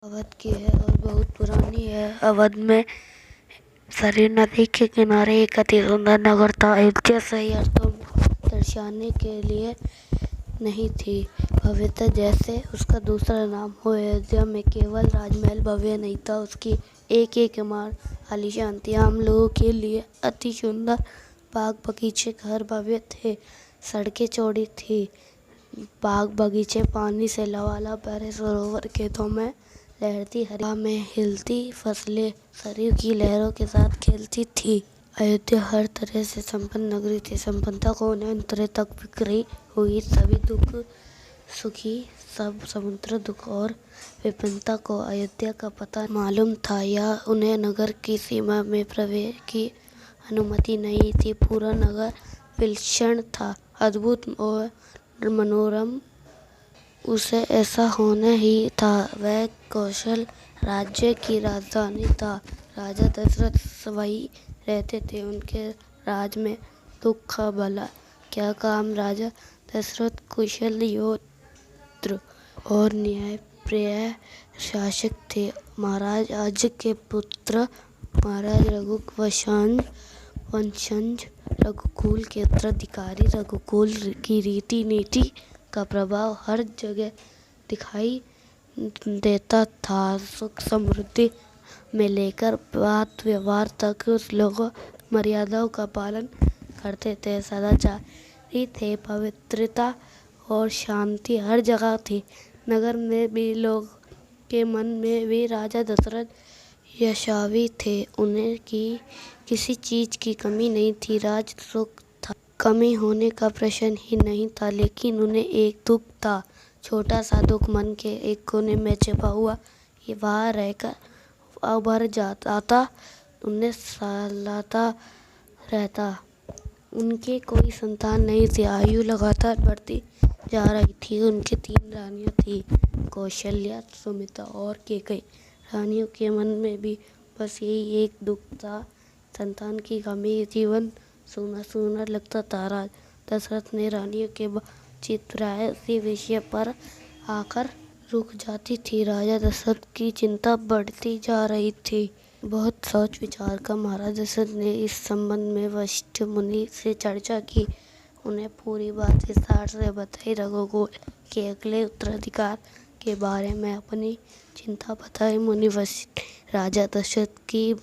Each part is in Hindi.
अवध की है और बहुत पुरानी है। अवध में सरयू नदी के किनारे एक अति सुंदर नगर था। अयोध्या सही अर्थों दर्शाने के लिए नहीं थी भव्यता, जैसे उसका दूसरा नाम हो। अयोध्या में केवल राजमहल भव्य नहीं था, उसकी एक एक इमारत आलीशान थी। आम लोगों के लिए अति सुंदर बाग बगीचे घर भव्य थे, सड़कें चौड़ी थी, बाग बगीचे पानी से लबालब भरे सरोवर खेतों में लहरती हवा में हिलती फसलें सरयू की लहरों के साथ खेलती थी। अयोध्या हर तरह से संपन्न नगरी थी। संपन्नता को अंतरे तक बिखरी हुई, सभी दुख सुखी, सब समुद्र दुख और विपन्नता को अयोध्या का पता मालूम था, या उन्हें नगर की सीमा में प्रवेश की अनुमति नहीं थी। पूरा नगर विलक्षण था, अद्भुत और मनोरम उसे ऐसा होना ही था। वह कौशल राज्य की राजधानी था। राजा दशरथ वहीं रहते थे। उनके राज में दुख का भला क्या काम। राजा दशरथ कुशल योद्धा और न्यायप्रिय शासक थे। महाराज आज के पुत्र महाराज वंशज रघुकुल के उत्तराधिकारी। रघुकुल की रीति नीति का प्रभाव हर जगह दिखाई देता था। सुख समृद्धि में लेकर बात व्यवहार तक लोग मर्यादाओं का पालन करते थे, सदाचारी थे, पवित्रता और शांति हर जगह थी। नगर में भी लोग के मन में भी राजा दशरथ यशस्वी थे। उन्हें किसी चीज की कमी नहीं थी। राज सुख था, कमी होने का प्रश्न ही नहीं था। लेकिन उन्हें एक दुख था, छोटा सा दुख मन के एक कोने में छिपा हुआ। ये वहाँ रहकर उभर जाता था, उन्हें सालाता रहता। उनके कोई संतान नहीं थी। आयु लगातार बढ़ती जा रही थी। उनकी 3 रानियां थी, कौशल्या, सुमित्रा और कैकेयी। रानियों के मन में भी बस यही एक दुख था, संतान की कमी। जीवन सूना सूना लगता था। राजा दशरथ ने रानियों के बातचीत प्राय इसी विषय पर आकर रुक जाती थी। राजा दशरथ की चिंता बढ़ती जा रही थी। बहुत सोच विचार कर महाराज दशरथ ने इस संबंध में वशिष्ठ मुनि से चर्चा की। उन्हें पूरी बात विस्तार से बताई। रघुकुल के अगले उत्तराधिकार के बारे में अपनी चिंता बताई। मुनि वशिष्ठ राजा दशरथ की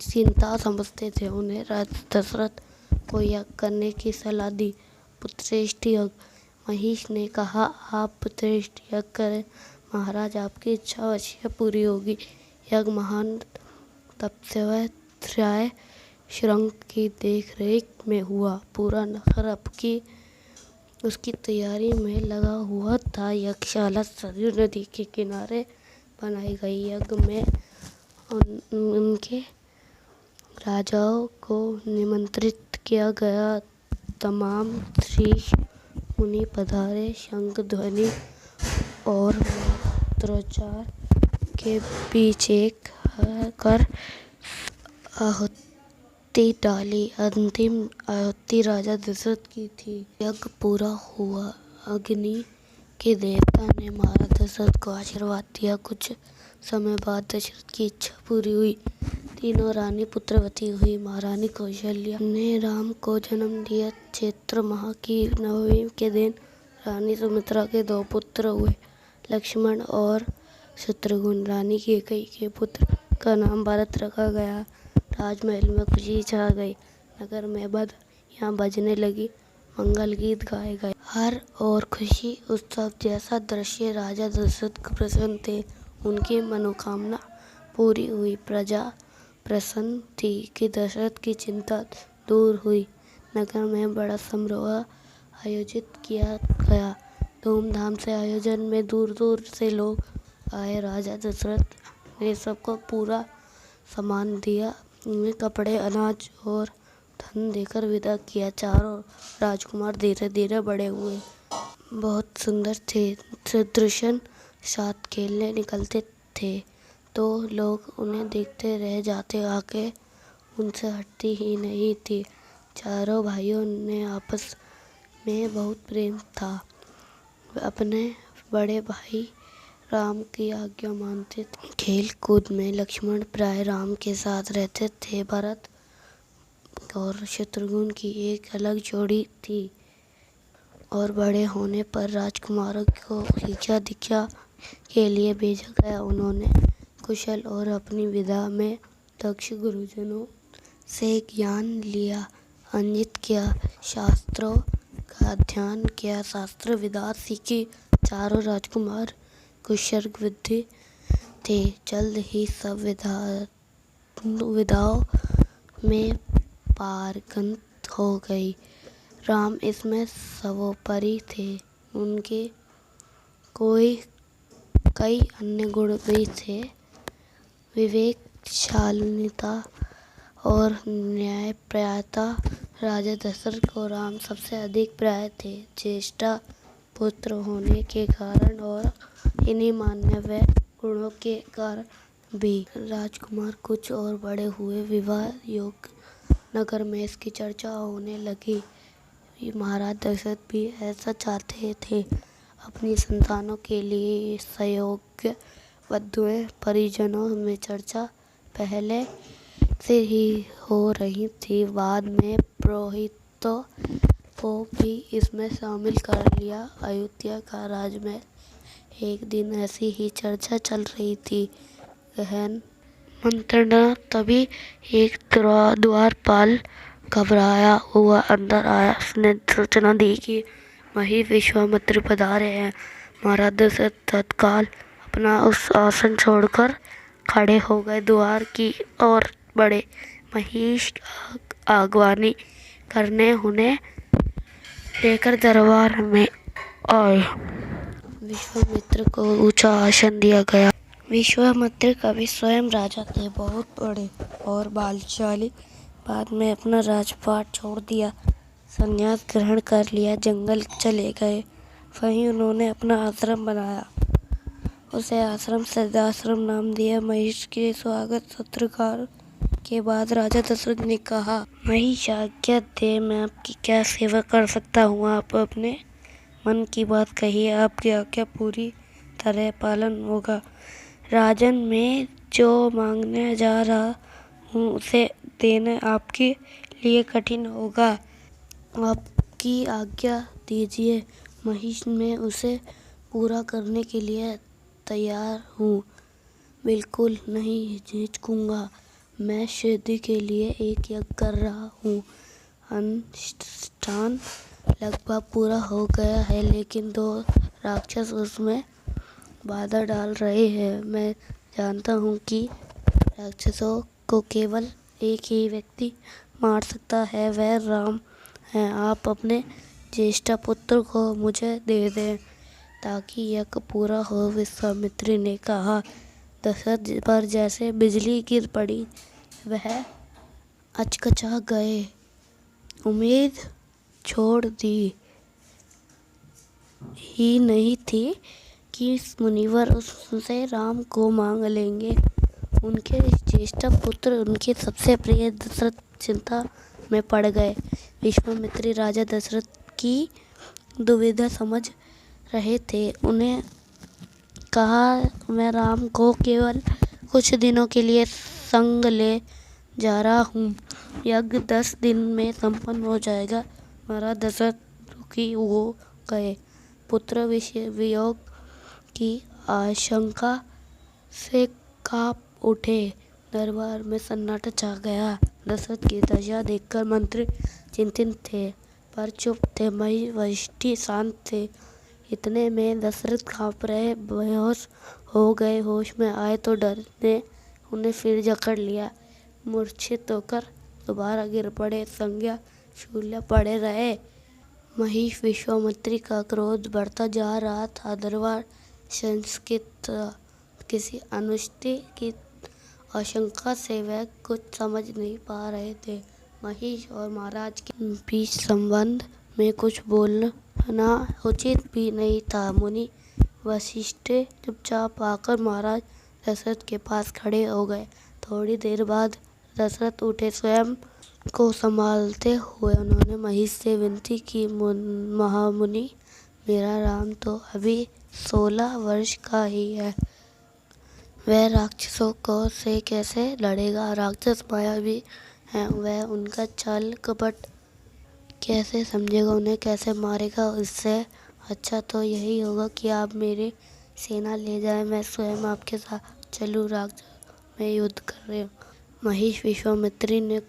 चिंता समझते थे। उन्हें राजा दशरथ को यज्ञ करने की सलाह दी। पुत्रश्रेष्ठ यज्ञ। महिष ने कहा, आप पुत्रश्रेष्ठ यज्ञ करें महाराज, आपकी इच्छा अवश्य पूरी होगी। यज्ञ महान तपस्वी त्रय शृंग की देख रेख में हुआ। पूरा नगर अब उसकी तैयारी में लगा हुआ था। यज्ञशाला सरयू नदी के किनारे बनाई गई। यज्ञ में उनके राजाओं को निमंत्रित किया गया। तमाम ऋषि मुनि पधारे। शंख ध्वनि और मंत्रोच्चार के बीच एक कर आहुति डाली। अंतिम आहुति राजा दशरथ की थी। यज्ञ पूरा हुआ। अग्नि के देवता ने महाराज दशरथ को आशीर्वाद दिया। कुछ समय बाद दशरथ की इच्छा पूरी हुई। तीनों रानी पुत्रवती हुई। महारानी कौशल्या ने राम को जन्म दिया। चैत्र माह की नवमी के दिन रानी सुमित्रा के 2 पुत्र हुए, लक्ष्मण और शत्रुघ्न। रानी कैकेयी के पुत्र का नाम भरत रखा गया। राजमहल में खुशी छा गई। नगर में बधाइयाँ बजने लगी, मंगल गीत गाए गए। हर और खुशी उत्सव जैसा दृश्य। राजा दशरथ प्रसन्न थे। उनकी मनोकामना पूरी हुई। प्रजा प्रसन्न थी कि दशरथ की चिंता दूर हुई। नगर में बड़ा समारोह आयोजित किया गया। धूमधाम से आयोजन में दूर दूर से लोग आए। राजा दशरथ ने सबको पूरा सम्मान दिया। उन्हें कपड़े, अनाज और धन देकर विदा किया। चारों राजकुमार धीरे धीरे बड़े हुए, बहुत सुंदर थे। शत्रुघ्न साथ खेलने निकलते थे तो लोग उन्हें देखते रह जाते। आंखें उनसे हटती ही नहीं थी। चारों भाइयों ने आपस में बहुत प्रेम था। अपने बड़े भाई राम की आज्ञा मानते थे। खेल कूद में लक्ष्मण प्राय राम के साथ रहते थे। भरत और शत्रुघ्न की एक अलग जोड़ी थी और बड़े होने पर राजकुमारों को शिक्षा दीक्षा के लिए भेजा गया। उन्होंने कुशल और अपनी विद्या में दक्ष गुरुजनों से ज्ञान लिया, अंजित किया, शास्त्रों का अध्ययन किया, शास्त्र विद्या सीखी। चारों राजकुमार कुशल विद्य थे। जल्द ही सब विद्याओं में पारंगत हो गई। राम इसमें सर्वोपरि थे। उनके कई अन्य गुण भी थे। विवेकशालीनता और न्यायप्रियता। राजा दशरथ को राम सबसे अधिक प्रिय थे। ज्येष्ठ पुत्र होने के कारण और इन्हीं मानवीय गुणों के कारण भी। राजकुमार कुछ और बड़े हुए। विवाह योग नगर में इसकी चर्चा होने लगी। महाराज दशरथ भी ऐसा चाहते थे। अपनी संतानों के लिए सहयोग्य वधुएं परिजनों में चर्चा पहले से ही हो रही थी। बाद में पुरोहितों को भी इसमें शामिल कर लिया। अयोध्या का राजमहल एक दिन ऐसी ही चर्चा चल रही थी। गहन मंत्रणा तभी एक द्वारपाल घबराया हुआ अंदर आया। उसने सूचना दी कि मही विश्वामित्र पधारे हैं। महाराज दशरथ तत्काल अपना उस आसन छोड़कर खड़े हो गए। द्वार की ओर बढ़े। महिष आगवानी करने उन्हें लेकर दरबार में आए। विश्वामित्र को ऊंचा आसन दिया गया। विश्वामित्र कभी स्वयं राजा थे, बहुत बड़े और बलशाली। बाद में अपना राजपाट छोड़ दिया, संन्यास ग्रहण कर लिया, जंगल चले गए। वहीं उन्होंने अपना आश्रम बनाया। उसे आश्रम सिद्धाश्रम नाम दिया। महिष के स्वागत सत्कार के बाद राजा दशरथ ने कहा, महिष आज्ञा दे, मैं आपकी क्या सेवा कर सकता हूँ। आप अपने मन की बात कहिए, आपकी आज्ञा पूरी तरह पालन होगा। राजन, मैं जो मांगने जा रहा हूँ उसे देना आपके लिए कठिन होगा। आपकी आज्ञा दीजिए। महिष, मैं उसे पूरा करने के लिए तैयार हूँ। बिल्कुल नहीं हिचकूंगा। मैं सिद्धि के लिए एक यज्ञ कर रहा हूँ। अनुष्ठान लगभग पूरा हो गया है, लेकिन 2 राक्षस उसमें बाधा डाल रहे हैं। मैं जानता हूँ कि राक्षसों को केवल एक ही व्यक्ति मार सकता है, वह राम है। आप अपने ज्येष्ठ पुत्र को मुझे दे दें ताकि यज्ञ पूरा हो। विश्वामित्र ने कहा। दशरथ पर जैसे बिजली गिर पड़ी। वह अचकचा गए, उम्मीद छोड़ दी ही नहीं थी कि मुनिवर उससे राम को मांग लेंगे। उनके ज्येष्ठ पुत्र, उनके सबसे प्रिय दशरथ चिंता में पड़ गए। विश्वामित्र राजा दशरथ की दुविधा समझ रहे थे। उन्हें कहा, मैं राम को केवल कुछ दिनों के लिए संग ले जा रहा हूँ। यज्ञ 10 दिन में संपन्न हो जाएगा। महाराज दशरथ दुखी हो गए। पुत्र वियोग की आशंका से कांप उठे। दरबार में सन्नाटा छा गया। दशरथ की दशा देखकर मंत्री चिंतित थे, पर चुप थे। मही वशिष्ठ शांत थे। इतने में दशरथ कांप रहे, बेहोश हो गए। होश में आए तो डर ने उन्हें फिर जकड़ लिया। मूर्छित होकर दोबारा गिर पड़े। संज्ञा शून्य पड़े रहे। महिष विश्वामित्र का क्रोध बढ़ता जा रहा था। दरबार संस्कृत किसी अनुष्टि की आशंका से वह कुछ समझ नहीं पा रहे थे। महिष और महाराज के बीच संबंध में कुछ बोलना उचित भी नहीं था। मुनि वशिष्ठ चुपचाप आकर महाराज दशरथ के पास खड़े हो गए। थोड़ी देर बाद दशरथ उठे। स्वयं को संभालते हुए उन्होंने महिष से विनती की, महामुनि, मेरा राम तो अभी 16 वर्ष का ही है। वह राक्षसों को से कैसे लड़ेगा? राक्षस मायावी हैं, वह उनका चाल कपट कैसे समझेगा, उन्हें कैसे मारेगा? इससे अच्छा तो यही होगा कि आप मेरी सेना ले जाए, मैं स्वयं आपके साथ चलूँ। राक्षस में युद्ध कर रहे हो। महिष विश्वामित्री ने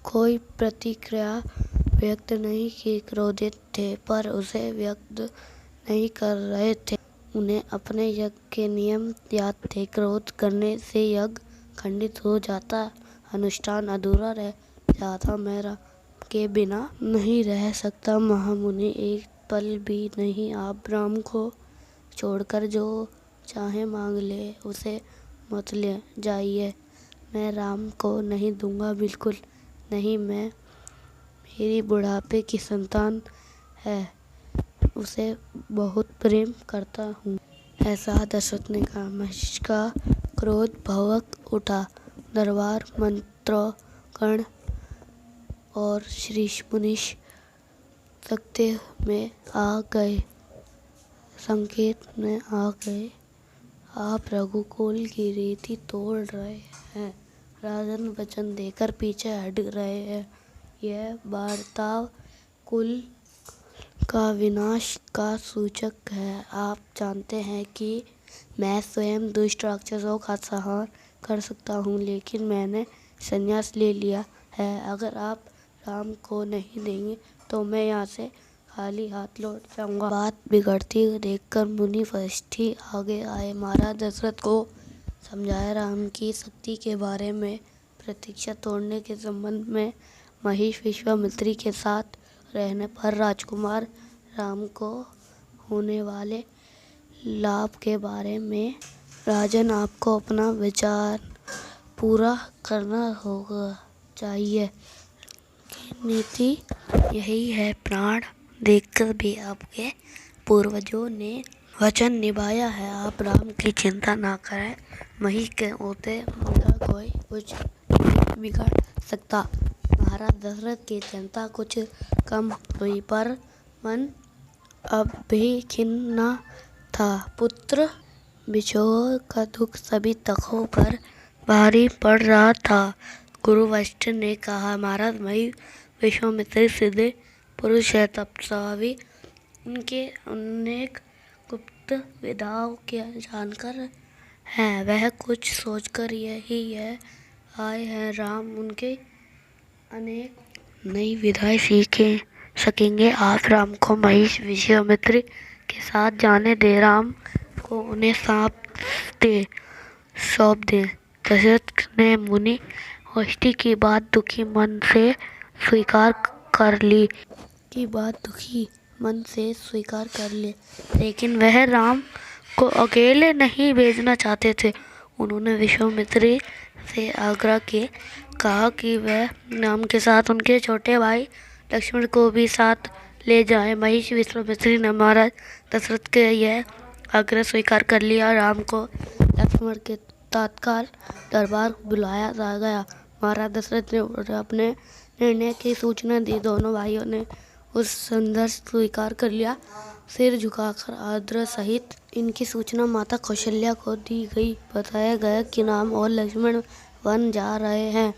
कोई प्रतिक्रिया व्यक्त नहीं की। क्रोधित थे पर उसे व्यक्त नहीं कर रहे थे। उन्हें अपने यज्ञ के नियम याद थे। क्रोध करने से यज्ञ खंडित हो जाता, अनुष्ठान अधूरा रह जाता। मैं राम के बिना नहीं रह सकता महामुनि, एक पल भी नहीं। आप राम को छोड़कर जो चाहे मांग ले, उसे मत ले जाइए। मैं राम को नहीं दूंगा, बिल्कुल नहीं। मेरी बुढ़ापे की संतान है, उसे बहुत प्रेम करता हूँ। ऐसा दशरथ ने कहा। महिष का क्रोध भड़क उठा। दरबार मंत्रीगण और ऋषि मुनि सत्य में आ गए, संकेत में आ गए। आप रघुकुल की रीति तोड़ रहे हैं। राजन वचन देकर पीछे हट रहे हैं। यह बर्ताव कुल का विनाश का सूचक है। आप जानते हैं कि मैं स्वयं दुष्ट राक्षसों का संहार कर सकता हूँ, लेकिन मैंने संन्यास ले लिया है। अगर आप राम को नहीं देंगे तो मैं यहाँ से खाली हाथ लौट जाऊंगा। बात बिगड़ती हुई देखकर मुनि वशिष्ठी आगे आए। महाराज दशरथ को समझाया। राम की शक्ति के बारे में, प्रतीक्षा तोड़ने के संबंध में, महिष विश्वामित्री के साथ रहने पर राजकुमार राम को होने वाले लाभ के बारे में। राजन, आपको अपना विचार पूरा करना होगा चाहिए। नीति यही है। प्राण देखकर भी आपके पूर्वजों ने वचन निभाया है। आप राम की चिंता ना करें। महिष के होते उनका कोई कुछ नहीं बिगाड़ सकता। महाराज दशरथ की चिंता कुछ कम हुई, पर मन अब भी खिन्न न था। पुत्र बिछोह का दुख सभी तखों पर भारी पड़ रहा था। गुरु वशिष्ठ ने कहा, महाराज महिष विश्वामित्र सिद्धे पुरुष है, तपस्वी। उनके अनेक गुप्त विद्याओं के जानकर हैं। वह कुछ सोचकर यह आए हैं। राम उनके अनेक नई विधाएं सीख सकेंगे। आप राम को महिष विश्वामित्र के साथ जाने दे। राम को उन्हें सौंप दे। दशरथ ने मुनि वशिष्ठ की बात दुखी मन से स्वीकार कर ली। लेकिन वह राम को अकेले नहीं भेजना चाहते थे। उन्होंने विश्वामित्र से आग्रह किया, कहा कि वह राम के साथ उनके छोटे भाई लक्ष्मण को भी साथ ले जाए। महिष विश्वामित्र ने महाराज दशरथ के यह आग्रह स्वीकार कर लिया। राम को लक्ष्मण के तत्काल दरबार बुलाया गया। महाराज दशरथ ने अपने निर्णय की सूचना दी। दोनों भाइयों ने उस संदेश स्वीकार कर लिया, सिर झुकाकर आदर सहित। इनकी सूचना माता कौशल्या को दी गई। बताया गया कि राम और लक्ष्मण वन जा रहे हैं।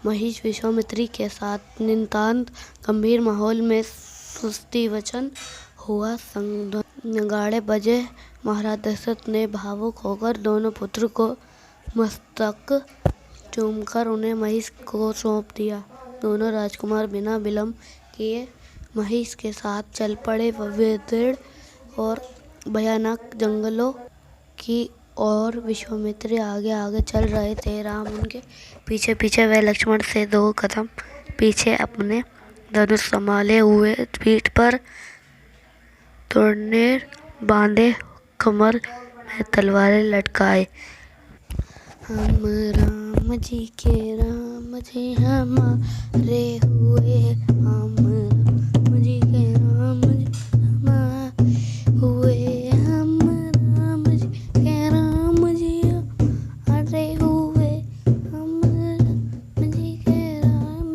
महिष विश्वामित्री के साथ नितांत गंभीर माहौल में स्तुति वचन हुआ। नगाड़े बजे। महाराज दशरथ ने भावुक होकर दोनों पुत्र को मस्तक चूमकर उन्हें महिष को सौंप दिया। दोनों राजकुमार बिना विलंब किए महिष के साथ चल पड़े। विदीर्ण और भयानक जंगलों की और विश्वामित्र आगे आगे चल रहे थे। राम उनके पीछे पीछे। वह लक्ष्मण से 2 कदम पीछे अपने धनुष संभाले हुए, पीठ पर तोड़नेर बांधे, कमर में तलवारें लटकाए। हम राम जी के राम जी हमारे हुए, हम राम जी के राम जी हमारे हुए, हम राम जी के राम जी हमारे हुए, हम राम जी के राम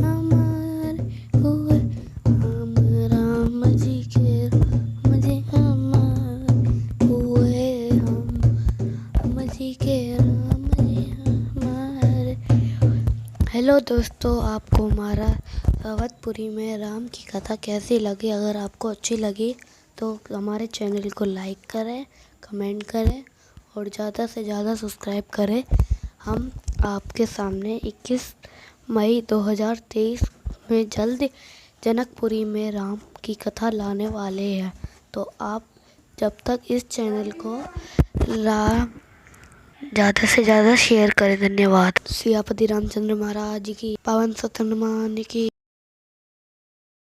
हमारे हुए, हम राम जी के हेलो दोस्तों, आपको हमारा अवधपुरी में राम की कथा कैसी लगी? अगर आपको अच्छी लगी तो हमारे चैनल को लाइक करें, कमेंट करें और ज़्यादा से ज़्यादा सब्सक्राइब करें। हम आपके सामने 21 मई 2023 में जल्द जनकपुरी में राम की कथा लाने वाले हैं। तो आप जब तक इस चैनल को ज़्यादा से ज़्यादा शेयर करें। धन्यवाद। सियापति रामचंद्र महाराज की, पावन सतहनुमान की।